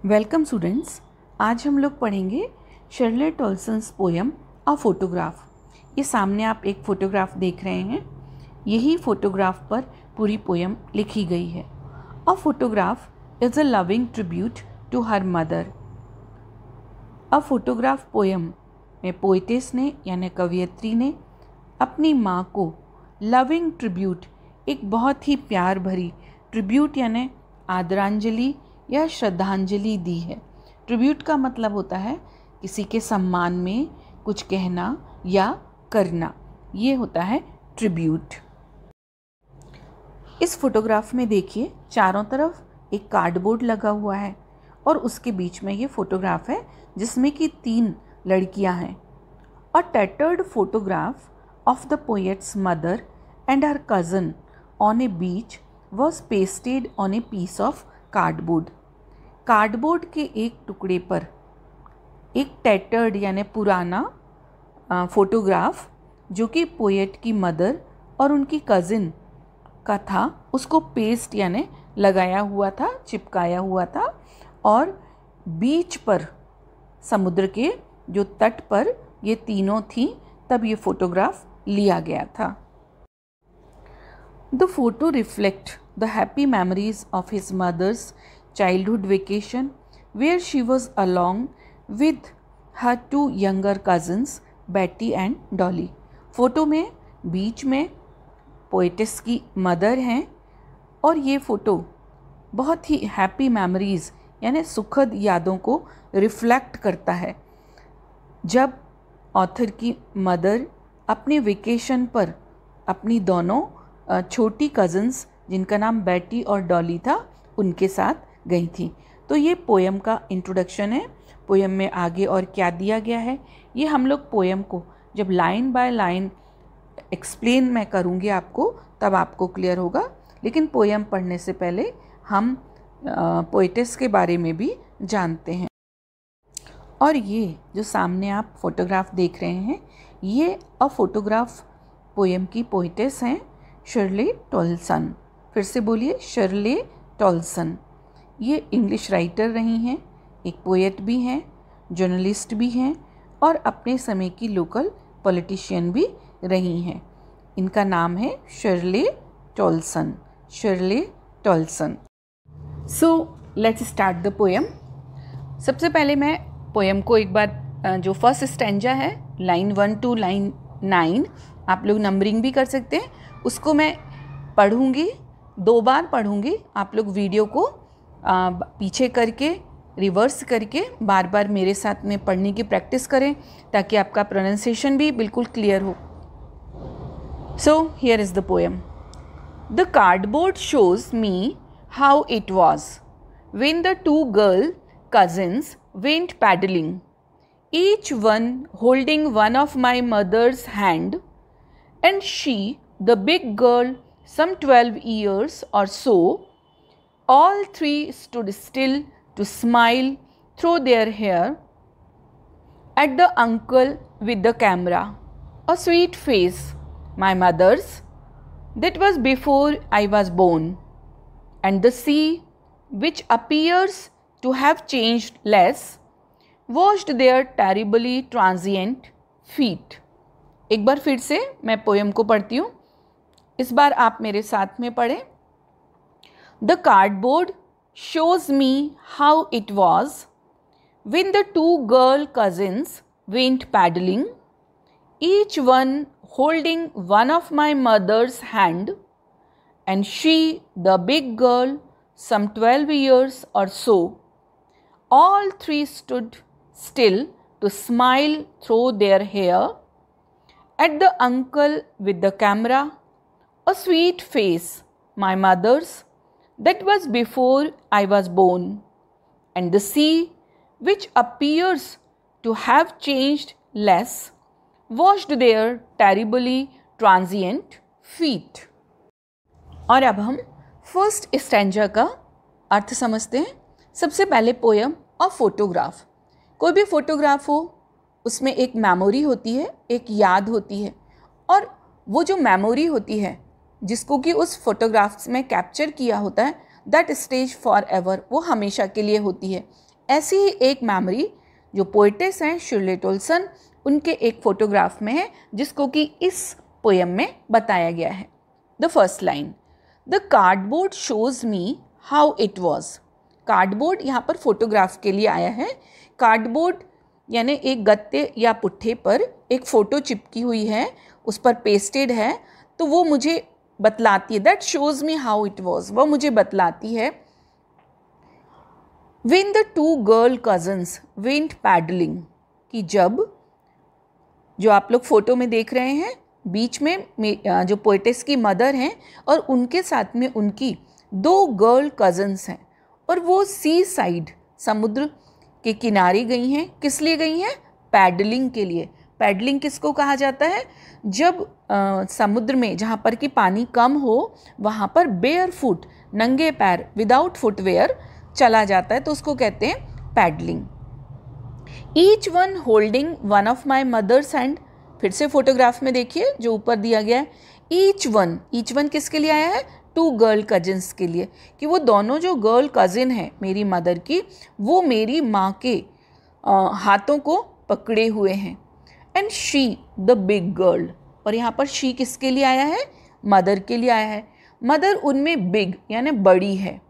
Welcome students. आज हम लोग पढ़ेंगे शर्ले टोल्सन्स पोयम अ फोटोग्राफ। ये सामने आप एक फ़ोटोग्राफ देख रहे हैं। यही फ़ोटोग्राफ पर पूरी पोयम लिखी गई है। A photograph is a loving tribute to her mother. A photograph poem में पोइटेस ने यानी कवियत्री ने अपनी माँ को लविंग ट्रिब्यूट, एक बहुत ही प्यार भरी ट्रिब्यूट यानी आदरांजलि या श्रद्धांजलि दी है। ट्रिब्यूट का मतलब होता है किसी के सम्मान में कुछ कहना या करना, ये होता है ट्रिब्यूट। इस फोटोग्राफ में देखिए, चारों तरफ एक कार्डबोर्ड लगा हुआ है और उसके बीच में ये फोटोग्राफ है जिसमें कि 3 लड़कियां हैं। A tattered photograph of the poet's mother and her cousin on a beach was pasted on a piece of cardboard. Cardboard के एक टुकड़े पर एक टैटर्ड यानी पुराना फोटोग्राफ जो कि पोएट की मदर और उनकी कज़िन का था, उसको पेस्ट यानी लगाया हुआ था, चिपकाया हुआ था। और बीच पर, समुद्र के जो तट पर ये तीनों थीं, तब ये फोटोग्राफ लिया गया था। The photo reflect the happy memories of his mother's childhood vacation, where she was along with her 2 younger cousins, Betty and Dolly. Photo में बीच में पोएटेस की मदर हैं और ये फ़ोटो बहुत ही हैप्पी मेमोरीज़ यानी सुखद यादों को रिफ्लेक्ट करता है। जब ऑथर की मदर अपने वेकेशन पर अपनी दोनों छोटी कज़न्स, जिनका नाम बेटी और डॉली था, उनके साथ गई थी। तो ये पोयम का इंट्रोडक्शन है। पोयम में आगे और क्या दिया गया है, ये हम लोग पोयम को जब लाइन बाय लाइन एक्सप्लेन मैं करूँगी आपको, तब आपको क्लियर होगा। लेकिन पोयम पढ़ने से पहले हम पोएटेस के बारे में भी जानते हैं। और ये जो सामने आप फोटोग्राफ देख रहे हैं, ये अ फोटोग्राफ पोयम की पोएटेस हैं शर्ले टोल्सन। फिर से बोलिए, शर्ले टोल्सन। ये इंग्लिश राइटर रही हैं, एक पोएट भी हैं, जर्नलिस्ट भी हैं और अपने समय की लोकल पॉलिटिशियन भी रही हैं। इनका नाम है Shirley Toulson. Shirley Toulson. So let's start the poem. सबसे पहले मैं पोयम को एक बार जो फर्स्ट स्टैंजा है, लाइन 1 to लाइन 9, आप लोग नंबरिंग भी कर सकते हैं, उसको मैं पढ़ूंगी, 2 बार पढ़ूंगी। आप लोग वीडियो को पीछे करके, रिवर्स करके बार बार मेरे साथ में पढ़ने की प्रैक्टिस करें ताकि आपका प्रोनाउंसिएशन भी बिल्कुल क्लियर हो। So here is the poem. The cardboard shows me how it was when the 2 girl cousins went paddling, each one holding one of my mother's hand, and she, the big girl, some 12 years or so. All 3 stood still to smile through their hair at the uncle with the camera. A sweet face, my mother's, that was before I was born, and the sea, which appears to have changed less, washed their terribly transient feet. एक बार फिर से मैं poem को पढ़ती हूँ, इस बार आप मेरे साथ में पढ़ें। The cardboard shows me how it was when the 2 girl cousins went paddling, each one holding one of my mother's hand, and she, the big girl, some 12 years or so. All 3 stood still to smile through their hair at the uncle with the camera. A sweet face, my mother's, that was before I was born, and the sea, which appears to have changed less, washed their terribly transient feet. और अब हम first stanza का अर्थ समझते हैं। सबसे पहले poem और photograph. कोई भी फोटोग्राफ हो, उसमें एक मेमोरी होती है, एक याद होती है, और वो जो मेमोरी होती है जिसको कि उस फोटोग्राफ्स में कैप्चर किया होता है, दैट स्टेज फॉर एवर, वो हमेशा के लिए होती है। ऐसी ही एक मेमोरी जो पोइटेस हैं शिर्ले टोल्सन, उनके एक फोटोग्राफ में है, जिसको कि इस पोयम में बताया गया है। The first line, the cardboard shows me how it was. Cardboard यहाँ पर फोटोग्राफ के लिए आया है। कार्डबोर्ड यानी एक गत्ते या पुट्ठे पर एक फ़ोटो चिपकी हुई है, उस पर पेस्टेड है, तो वो मुझे बतलाती है, that shows me how it was, वो मुझे बतलाती है। When the two girl cousins went paddling, कि जब, जो आप लोग फोटो में देख रहे हैं, बीच में जो पोइटेस की मदर हैं और उनके साथ में उनकी 2 गर्ल कज़न्स हैं, और वो सी साइड, समुद्र के किनारे गई हैं। किस लिए गई हैं? पैडलिंग के लिए। पैडलिंग किसको कहा जाता है? जब समुद्र में जहाँ पर कि पानी कम हो वहाँ पर बेयर फुट, नंगे पैर, विदाउट फुटवेयर चला जाता है, तो उसको कहते हैं paddling. Each one holding one of my mother's hand, फिर से फोटोग्राफ में देखिए जो ऊपर दिया गया है, ईच वन किसके लिए आया है? 2 गर्ल कजिन्स के लिए, कि वो दोनों जो गर्ल कजिन हैं मेरी मदर की, वो मेरी माँ के हाथों को पकड़े हुए हैं। And she the big girl, और यहाँ पर शी किसके लिए आया है? मदर के लिए आया है। मदर उनमें बिग यानी बड़ी है,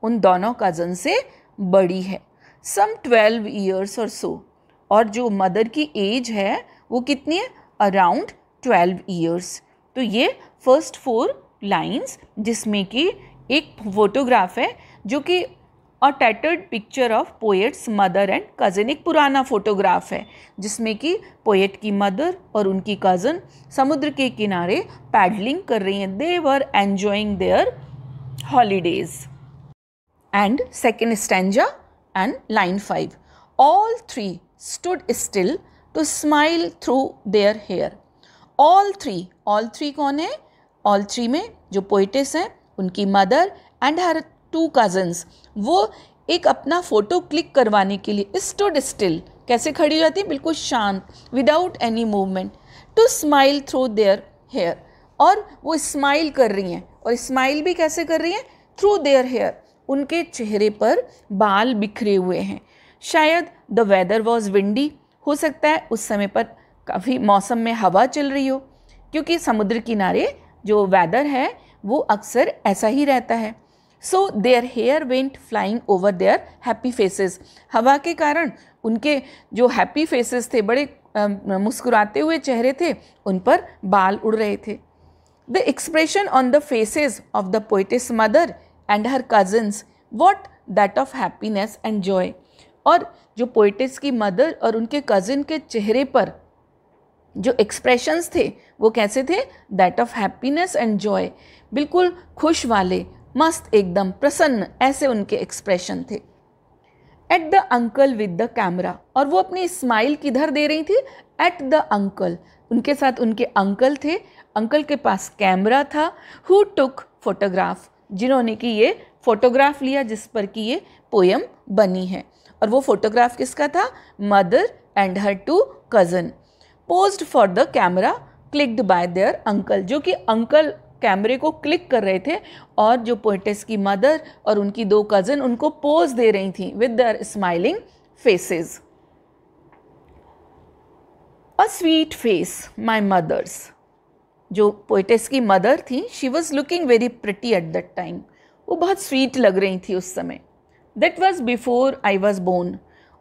उन दोनों कज़न से बड़ी है, सम 12 ईयर्स और सो, और जो मदर की एज है वो कितनी है? Around 12 years. तो ये फर्स्ट 4 लाइंस, जिसमें कि एक फोटोग्राफ है जो कि a tattered picture of poet's mother and cousin, एक पुराना फोटोग्राफ है जिसमें कि पोएट की मदर और उनकी कज़न समुद्र के किनारे पैडलिंग कर रही हैं। They were enjoying their holidays. And second stanza and line 5. All 3 stood still to smile through their hair. All 3 कौन है? All 3 में जो पोइटेस हैं उनकी मदर एंड हर 2 कज़न्स, वो एक अपना फ़ोटो क्लिक करवाने के लिए stood still, कैसे खड़ी हो जाती है? बिल्कुल शांत, without any movement, to smile through their hair, और वो स्माइल कर रही हैं, और स्माइल भी कैसे कर रही हैं? थ्रू देयर हेयर, उनके चेहरे पर बाल बिखरे हुए हैं। शायद द वेदर वॉज विंडी, हो सकता है उस समय पर काफ़ी मौसम में हवा चल रही हो, क्योंकि समुद्र किनारे जो वेदर है वो अक्सर ऐसा ही रहता है। So their hair went flying over their happy faces, हवा के कारण उनके जो हैप्पी फेसेस थे, बड़े मुस्कुराते हुए चेहरे थे, उन पर बाल उड़ रहे थे। The expression on the faces of the poetess mother and her cousins what that of happiness and Joy, और जो पोइटेस की मदर और उनके कज़न के चेहरे पर जो एक्सप्रेशंस थे वो कैसे थे? That of happiness and Joy, बिल्कुल खुश वाले, मस्त, एकदम प्रसन्न, ऐसे उनके एक्सप्रेशन थे। At the uncle with the camera, और वो अपनी स्माइल किधर दे रही थी? एट द अंकल, उनके साथ उनके अंकल थे, अंकल के पास कैमरा था। हु टुक फोटोग्राफ, जिन्होंने कि ये फोटोग्राफ लिया जिस पर कि ये पोयम बनी है, और वो फोटोग्राफ किसका था? Mother and her 2 cousin. Posed for the camera clicked bye there uncle, जो कि अंकल कैमरे को क्लिक कर रहे थे, और जो पोइटेस की मदर और उनकी 2 कज़न उनको पोज दे रही थी with their smiling faces. A sweet face my mother's, जो पोइटेस की मदर थी, she was looking very pretty at that time, वो बहुत स्वीट लग रही थी उस समय। That was before I was born,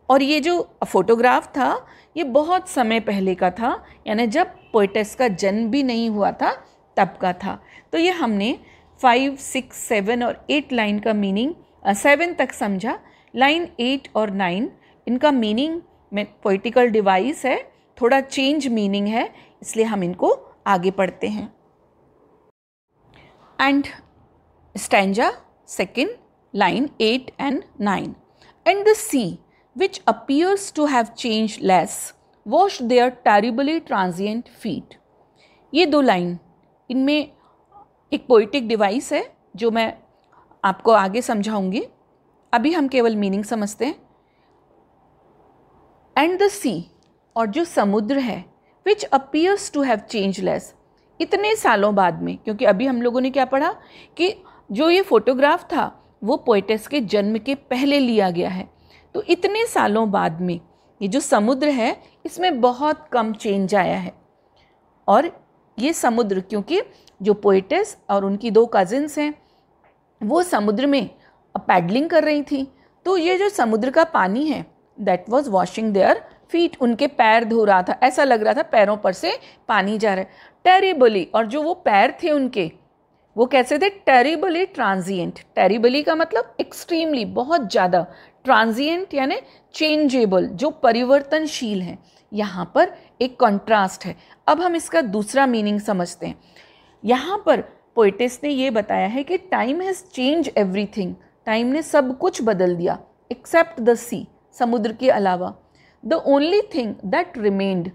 और ये जो फोटोग्राफ था ये बहुत समय पहले का था, यानी जब पोइटेस का जन्म भी नहीं हुआ था तब का था। तो ये हमने 5, 6, 7 और 8 लाइन का मीनिंग 7 तक समझा। लाइन 8 और 9 इनका मीनिंग में पोइटिकल डिवाइस है, थोड़ा चेंज मीनिंग है, इसलिए हम इनको आगे पढ़ते हैं। And stanza second, line 8 and 9. And the sea, which appears to have changed less, washed their terribly transient feet. ये 2 लाइन, इनमें एक पोइटिक डिवाइस है जो मैं आपको आगे समझाऊंगी, अभी हम केवल मीनिंग समझते हैं। एंड द सी, और जो समुद्र है, which appears to have changeless, इतने सालों बाद में, क्योंकि अभी हम लोगों ने क्या पढ़ा कि जो ये फोटोग्राफ था वो पोइटेस के जन्म के पहले लिया गया है, तो इतने सालों बाद में ये जो समुद्र है इसमें बहुत कम चेंज आया है। और ये समुद्र, क्योंकि जो पोएटेस और उनकी 2 कजिन्स हैं वो समुद्र में पैडलिंग कर रही थी, तो ये जो समुद्र का पानी है that was washing their feet, उनके पैर धो रहा था, ऐसा लग रहा था पैरों पर से पानी जा रहा है टेरिबली। और जो वो पैर थे उनके वो कैसे थे? Terribly transient. टेरिबली का मतलब एक्सट्रीमली, बहुत ज़्यादा, ट्रांजिएंट यानी चेंजेबल, जो परिवर्तनशील है। यहाँ पर एक कॉन्ट्रास्ट है। अब हम इसका दूसरा मीनिंग समझते हैं। यहाँ पर पोएटेस ने ये बताया है कि time has change everything, time ने सब कुछ बदल दिया एक्सेप्ट द सी, समुद्र के अलावा। The only thing that remained,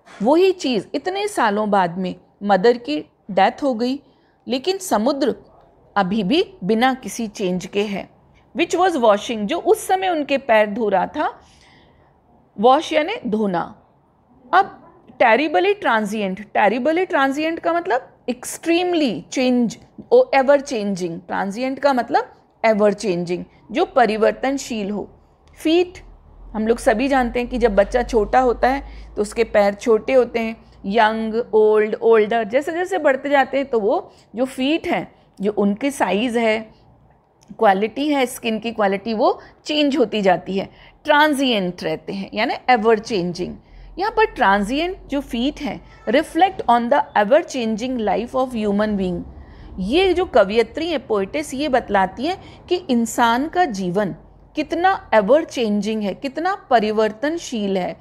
वही चीज़, इतने सालों बाद में मदर की डेथ हो गई लेकिन समुद्र अभी भी बिना किसी चेंज के है। विच वॉज वॉशिंग, जो उस समय उनके पैर धो रहा था, वॉश यानी धोना। अब टेरिबली ट्रांजिएंट, टेरिबली ट्रांजिएंट का मतलब extremely change, ever changing. Transient का मतलब एवर चेंजिंग, जो परिवर्तनशील हो। फीट, हम लोग सभी जानते हैं कि जब बच्चा छोटा होता है तो उसके पैर छोटे होते हैं, यंग, ओल्ड, ओल्डर, जैसे जैसे बढ़ते जाते हैं तो वो जो फीट हैं, जो उनकी साइज़ है, क्वालिटी है, स्किन की क्वालिटी, वो चेंज होती जाती है। ट्रांजिएंट रहते हैं यानी एवर चेंजिंग। यहाँ पर ट्रांजिएंट जो फीट हैं reflect on the ever changing life of human being. ये जो कवियत्री है, पोएटेस, ये बतलाती है कि इंसान का जीवन कितना एवर चेंजिंग है, कितना परिवर्तनशील है,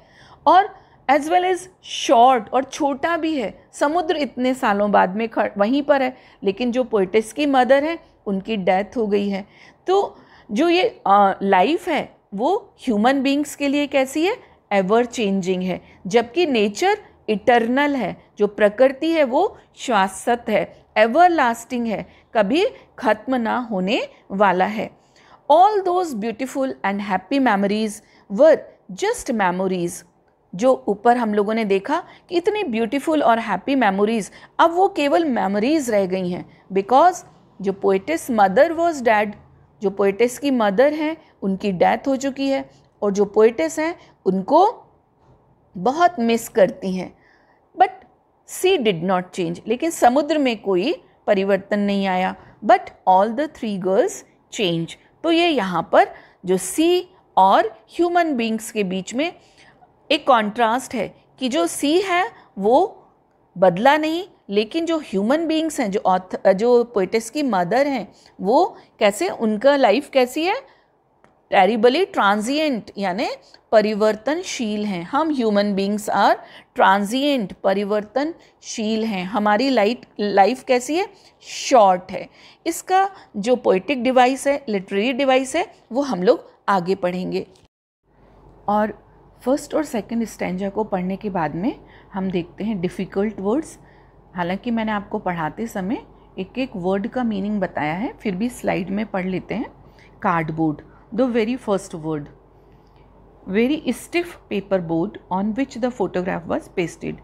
और एज वेल एज शॉर्ट, और छोटा भी है। समुद्र इतने सालों बाद में वहीं पर है, लेकिन जो पोएटेस की मदर है उनकी डेथ हो गई है। तो जो ये लाइफ है वो ह्यूमन बीइंग्स के लिए कैसी है? एवर चेंजिंग है, जबकि नेचर इटर्नल है, जो प्रकृति है वो शाश्वत है, एवर लास्टिंग है, कभी खत्म ना होने वाला है। All those beautiful and happy memories were just memories. जो ऊपर हम लोगों ने देखा कि इतनी ब्यूटीफुल और हैप्पी मेमोरीज, अब वो केवल मेमोरीज रह गई हैं, बिकॉज जो पोएटेस मदर वॉज डैड, जो पोएटेस की मदर हैं उनकी डेथ हो चुकी है, और जो पोएटेस हैं उनको बहुत मिस करती हैं। But sea did not change, लेकिन समुद्र में कोई परिवर्तन नहीं आया। But all the 3 girls change. तो ये यहाँ पर जो सी और ह्यूमन बीइंग्स के बीच में एक कॉन्ट्रास्ट है कि जो सी है वो बदला नहीं, लेकिन जो ह्यूमन बीइंग्स हैं, जो पोएटेस की मदर हैं, वो कैसे, उनका लाइफ कैसी है? टेरिबली ट्रांजिएंट यानी परिवर्तनशील हैं। हम ह्यूमन बीइंग्स आर ट्रांजिएंट, परिवर्तनशील हैं। हमारी लाइफ कैसी है? शॉर्ट है। इसका जो पोएटिक डिवाइस है, लिटरेरी डिवाइस है, वो हम लोग आगे पढ़ेंगे। और फर्स्ट और सेकंड स्टैंजा को पढ़ने के बाद में हम देखते हैं डिफ़िकल्ट वर्ड्स। हालांकि मैंने आपको पढ़ाते समय एक एक वर्ड का मीनिंग बताया है, फिर भी स्लाइड में पढ़ लेते हैं। Cardboard, the very first word. Very stiff paper board on which the photograph was pasted.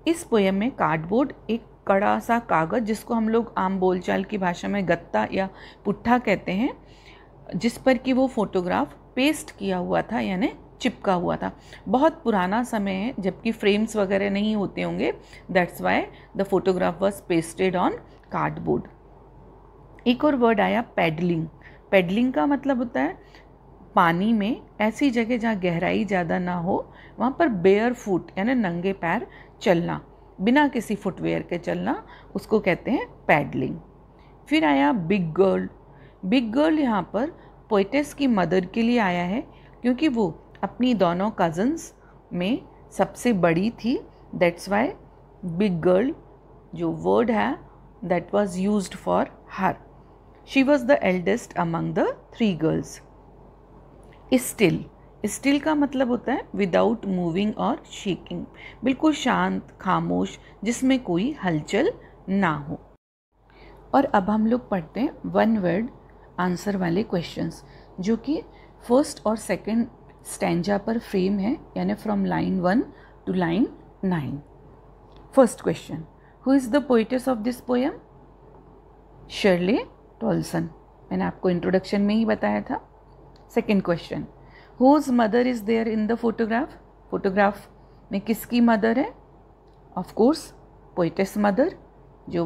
इस पोएम में कार्डबोर्ड एक कड़ा सा कागज़, जिसको हम लोग आम बोलचाल की भाषा में गत्ता या पुट्ठा कहते हैं, जिस पर कि वो फोटोग्राफ पेस्ट किया हुआ था यानी चिपका हुआ था। बहुत पुराना समय है, जबकि फ्रेम्स वगैरह नहीं होते होंगे, that's why the photograph was pasted on cardboard. एक और वर्ड आया पैडलिंग। पैडलिंग का मतलब होता है पानी में ऐसी जगह जहाँ गहराई ज़्यादा ना हो, वहाँ पर बेयर फुट यानी नंगे पैर चलना, बिना किसी फुटवेयर के चलना, उसको कहते हैं पैडलिंग। फिर आया बिग गर्ल। बिग गर्ल यहाँ पर पोएटेस की मदर के लिए आया है, क्योंकि वो अपनी दोनों कज़न्स में सबसे बड़ी थी, दैट्स वाई बिग गर्ल जो वर्ड है that was used for her. She was the eldest among the 3 girls. Still, still का मतलब होता है विदाउट मूविंग और शेकिंग, बिल्कुल शांत, खामोश, जिसमें कोई हलचल ना हो। और अब हम लोग पढ़ते हैं 1 वर्ड आंसर वाले क्वेश्चंस, जो कि फर्स्ट और सेकंड स्टैंजा पर फ्रेम है, यानी from line 1 to line 9। First question, who is the poetess of this poem? Shirley Toulson, मैंने आपको इंट्रोडक्शन में ही बताया था। Second question, whose mother is there in the photograph? Photograph में किसकी मदर है? ऑफ कोर्स पोएटेस मदर, जो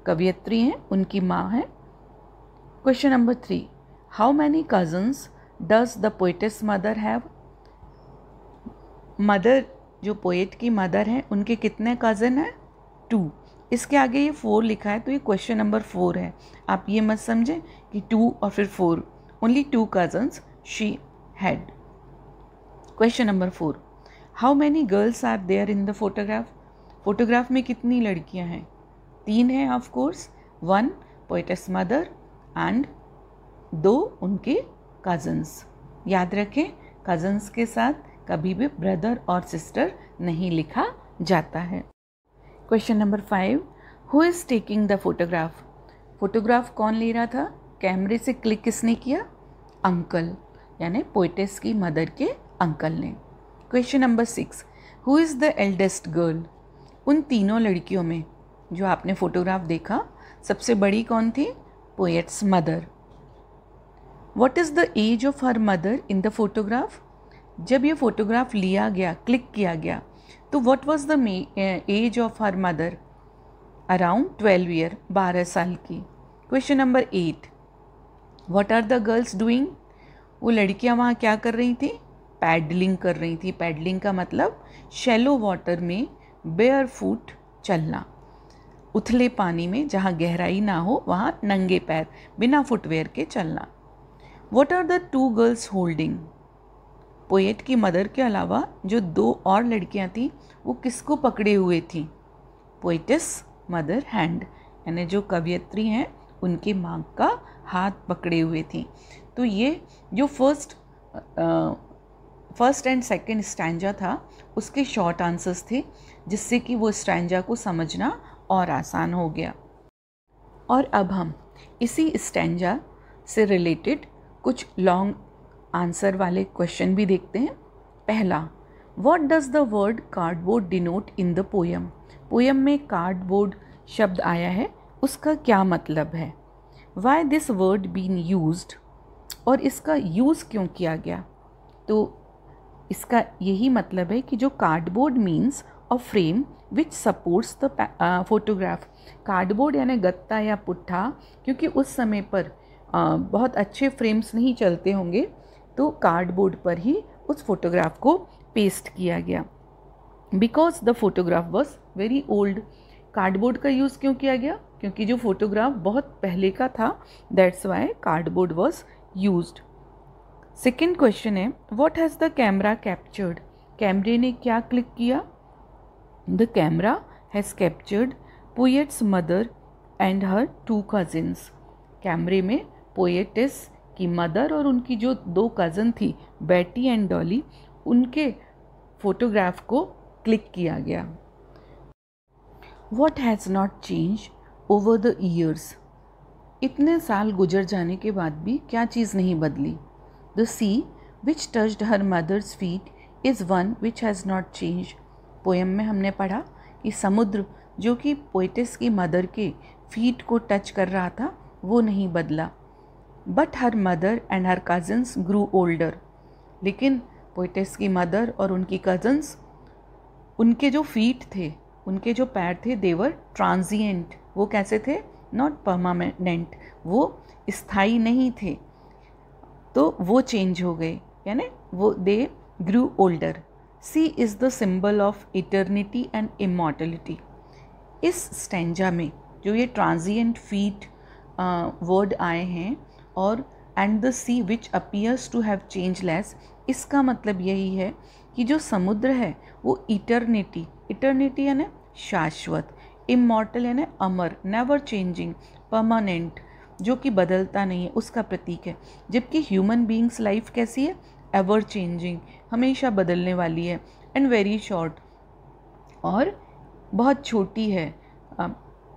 कवियत्री हैं उनकी माँ है। Question number 3, how many cousins does the poetess mother have? Mother, जो पोएट की मदर है, उनके कितने कज़न हैं? 2। इसके आगे ये 4 लिखा है तो ये क्वेश्चन नंबर 4 है। आप ये मत समझें कि 2 और फिर 4, only 2 cousins she had. Question number 4, how many girls are there in the photograph? Photograph में कितनी लड़कियां हैं? 3 हैं of course, 1 poetess mother and 2 उनके कजन्स। याद रखें, कजन्स के साथ कभी भी ब्रदर और सिस्टर नहीं लिखा जाता है। Question number 5, who is taking the photograph? Photograph कौन ले रहा था? कैमरे से क्लिक किसने किया? अंकल, यानी पोएटेस की मदर के अंकल ने। Question number 6, who is the eldest girl? उन तीनों लड़कियों में जो आपने फोटोग्राफ देखा, सबसे बड़ी कौन थी? Poet's mother. What is the age of her mother in the photograph? जब ये फोटोग्राफ लिया गया, क्लिक किया गया, तो what was the age of her mother? Around 12 year, 12 साल की। Question number 8, what are the girls doing? वो लड़कियां वहाँ क्या कर रही थी? पैडलिंग कर रही थी। पैडलिंग का मतलब शैलो वाटर में बेयर फुट चलना, उथले पानी में जहाँ गहराई ना हो वहाँ नंगे पैर बिना फुटवेयर के चलना। What are the 2 girls holding? Poet की मदर के अलावा जो 2 और लड़कियां थी वो किसको पकड़े हुए थी? पोएटेस मदर हैंड, यानी जो कवियत्री हैं उनकी माँ का हाथ पकड़े हुए थी। तो ये जो फर्स्ट एंड सेकंड स्टैंजा था उसके शॉर्ट आंसर्स थे, जिससे कि वो स्टैंजा को समझना और आसान हो गया। और अब हम इसी स्टैंजा से रिलेटेड कुछ लॉन्ग आंसर वाले क्वेश्चन भी देखते हैं। पहला, what does the word cardboard denote in the poem? Poem में कार्डबोर्ड शब्द आया है, उसका क्या मतलब है? Why this word been used? और इसका यूज़ क्यों किया गया? तो इसका यही मतलब है कि जो cardboard means a frame which supports the photograph. Cardboard यानी गत्ता या पुट्ठा, क्योंकि उस समय पर बहुत अच्छे फ्रेम्स नहीं चलते होंगे, तो कार्डबोर्ड पर ही उस फोटोग्राफ को पेस्ट किया गया। Because the photograph was very old. Cardboard का यूज़ क्यों किया गया? क्योंकि जो फोटोग्राफ बहुत पहले का था, that's why cardboard was used. Second question है, what has the camera captured? कैमरे ने क्या क्लिक किया? The camera has captured poet's mother and her 2 cousins. कैमरे में पोएटेस की मदर और उनकी जो 2 कज़न थी, बेटी एंड डॉली, उनके फोटोग्राफ को क्लिक किया गया। What has not change over the years? इतने साल गुजर जाने के बाद भी क्या चीज़ नहीं बदली? The sea which touched her mother's feet is one which has not change. Poem में हमने पढ़ा कि समुद्र जो कि पोएटेस की मदर के फीट को टच कर रहा था वो नहीं बदला। But her mother and her cousins grew older. लेकिन पोएटेस की मदर और उनकी कज़न्स, उनके जो फीट थे, उनके जो पैर थे, देवर ट्रांजिएंट। वो कैसे थे? नॉट परमानेंट, वो स्थायी नहीं थे, तो वो चेंज हो गए, यानी वो they grew older. Sea is the symbol of eternity and immortality. इस स्टैंजा में जो ये ट्रांजिएंट फीट वर्ड आए हैं और and the sea which appears to have changeless, इसका मतलब यही है कि जो समुद्र है वो इटर्निटी, इटर्निटी यानी शाश्वत, इमॉर्टल यानी अमर, नेवर चेंजिंग, परमानेंट, जो कि बदलता नहीं है, उसका प्रतीक है। जबकि ह्यूमन बीइंग्स लाइफ कैसी है? एवर चेंजिंग, हमेशा बदलने वाली है, एंड वेरी शॉर्ट, और बहुत छोटी है।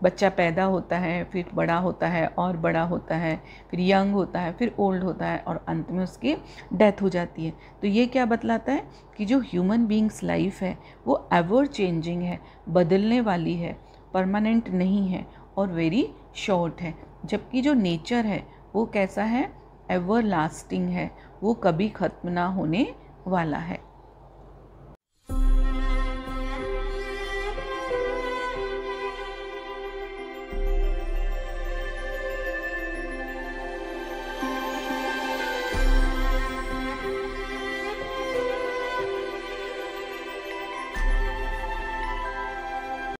बच्चा पैदा होता है, फिर बड़ा होता है और बड़ा होता है, फिर यंग होता है, फिर ओल्ड होता है और अंत में उसकी डेथ हो जाती है। तो ये क्या बतलाता है कि जो ह्यूमन बीइंग्स लाइफ है वो एवर चेंजिंग है, बदलने वाली है, परमानेंट नहीं है और वेरी शॉर्ट है। जबकि जो नेचर है वो कैसा है? एवर लास्टिंग है, वो कभी ख़त्म ना होने वाला है।